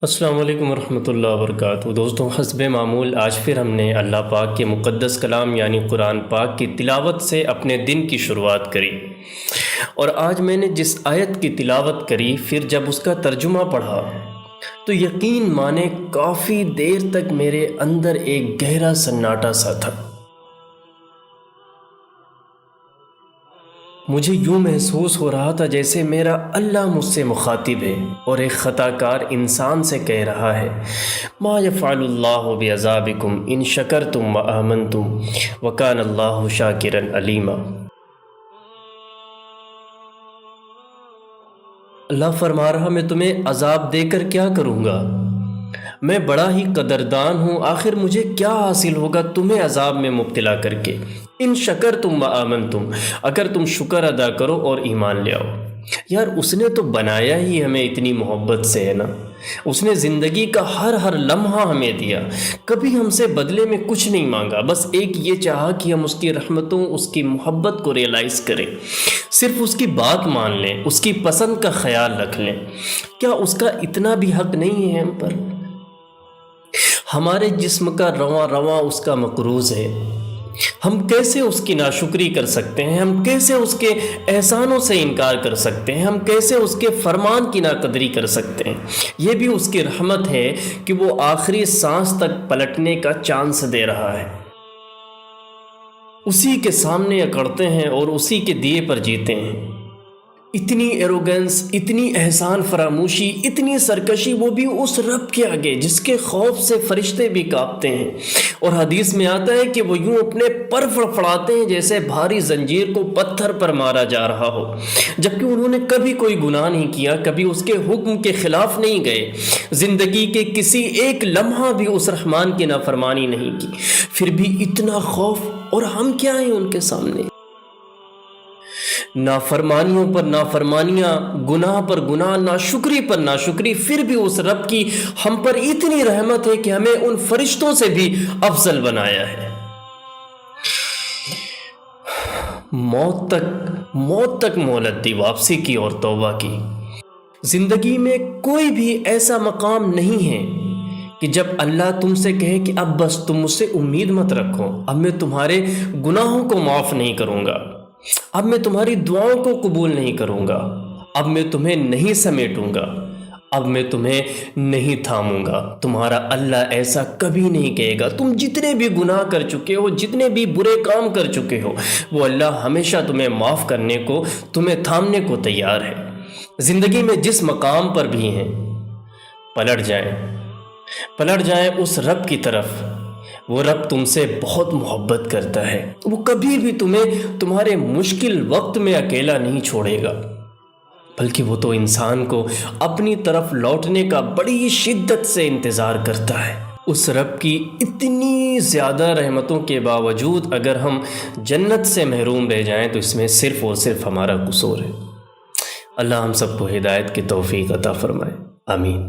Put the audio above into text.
السلام علیکم ورحمۃ اللہ وبرکاتہ۔ دوستوں، حسب معمول آج پھر ہم نے اللہ پاک کے مقدس کلام یعنی قرآن پاک کی تلاوت سے اپنے دن کی شروعات کری، اور آج میں نے جس آیت کی تلاوت کری پھر جب اس کا ترجمہ پڑھا تو یقین مانے کافی دیر تک میرے اندر ایک گہرا سناٹا سا تھا۔ مجھے یوں محسوس ہو رہا تھا جیسے میرا اللہ مجھ سے مخاطب ہے اور ایک خطا کار انسان سے کہہ رہا ہے، ما یفعل اللہ بعذابکم ان شکرتم وآمنتم وکان اللہ شاکرا علیما۔ اللہ فرما رہا میں تمہیں عذاب دے کر کیا کروں گا، میں بڑا ہی قدردان ہوں، آخر مجھے کیا حاصل ہوگا تمہیں عذاب میں مبتلا کر کے۔ ان شکرتم وآمنتم، اگر تم شکر ادا کرو اور ایمان لے آؤ۔ یار اس نے تو بنایا ہی ہمیں اتنی محبت سے ہے نا، اس نے زندگی کا ہر لمحہ ہمیں دیا، کبھی ہم سے بدلے میں کچھ نہیں مانگا، بس ایک یہ چاہا کہ ہم اس کی رحمتوں، اس کی محبت کو ریئلائز کریں، صرف اس کی بات مان لیں، اس کی پسند کا خیال رکھ لیں۔ کیا اس کا اتنا بھی حق نہیں ہے ہم پر؟ ہمارے جسم کا رواں رواں اس کا مقروض ہے، ہم کیسے اس کی ناشکری کر سکتے ہیں؟ ہم کیسے اس کے احسانوں سے انکار کر سکتے ہیں؟ ہم کیسے اس کے فرمان کی ناقدری کر سکتے ہیں؟ یہ بھی اس کی رحمت ہے کہ وہ آخری سانس تک پلٹنے کا چانس دے رہا ہے، اسی کے سامنے اکڑتے ہیں اور اسی کے دیے پر جیتے ہیں۔ اتنی ایروگنس، اتنی احسان فراموشی، اتنی سرکشی، وہ بھی اس رب کے آگے جس کے خوف سے فرشتے بھی کانپتے ہیں، اور حدیث میں آتا ہے کہ وہ یوں اپنے پر فڑفڑاتے ہیں جیسے بھاری زنجیر کو پتھر پر مارا جا رہا ہو، جبکہ انہوں نے کبھی کوئی گناہ نہیں کیا، کبھی اس کے حکم کے خلاف نہیں گئے، زندگی کے کسی ایک لمحہ بھی اس رحمان کی نافرمانی نہیں کی، پھر بھی اتنا خوف، اور ہم کیا ہیں ان کے سامنے؟ نافرمانیوں پر نافرمانیاں، گناہ پر گناہ، ناشکری پر ناشکری، پھر بھی اس رب کی ہم پر اتنی رحمت ہے کہ ہمیں ان فرشتوں سے بھی افضل بنایا ہے۔ موت تک مہلت دی، واپسی کی اور توبہ کی۔ زندگی میں کوئی بھی ایسا مقام نہیں ہے کہ جب اللہ تم سے کہے کہ اب بس تم مجھ سے امید مت رکھو، اب میں تمہارے گناہوں کو معاف نہیں کروں گا، اب میں تمہاری دعاؤں کو قبول نہیں کروں گا، اب میں تمہیں نہیں سمیٹوں گا، اب میں تمہیں نہیں تھاموں گا۔ تمہارا اللہ ایسا کبھی نہیں کہے گا۔ تم جتنے بھی گناہ کر چکے ہو، جتنے بھی برے کام کر چکے ہو، وہ اللہ ہمیشہ تمہیں معاف کرنے کو، تمہیں تھامنے کو تیار ہے۔ زندگی میں جس مقام پر بھی ہیں، پلٹ جائیں اس رب کی طرف۔ وہ رب تم سے بہت محبت کرتا ہے، وہ کبھی بھی تمہیں تمہارے مشکل وقت میں اکیلا نہیں چھوڑے گا، بلکہ وہ تو انسان کو اپنی طرف لوٹنے کا بڑی شدت سے انتظار کرتا ہے۔ اس رب کی اتنی زیادہ رحمتوں کے باوجود اگر ہم جنت سے محروم رہ جائیں تو اس میں صرف اور صرف ہمارا قصور ہے۔ اللہ ہم سب کو ہدایت کی توفیق عطا فرمائے، آمین۔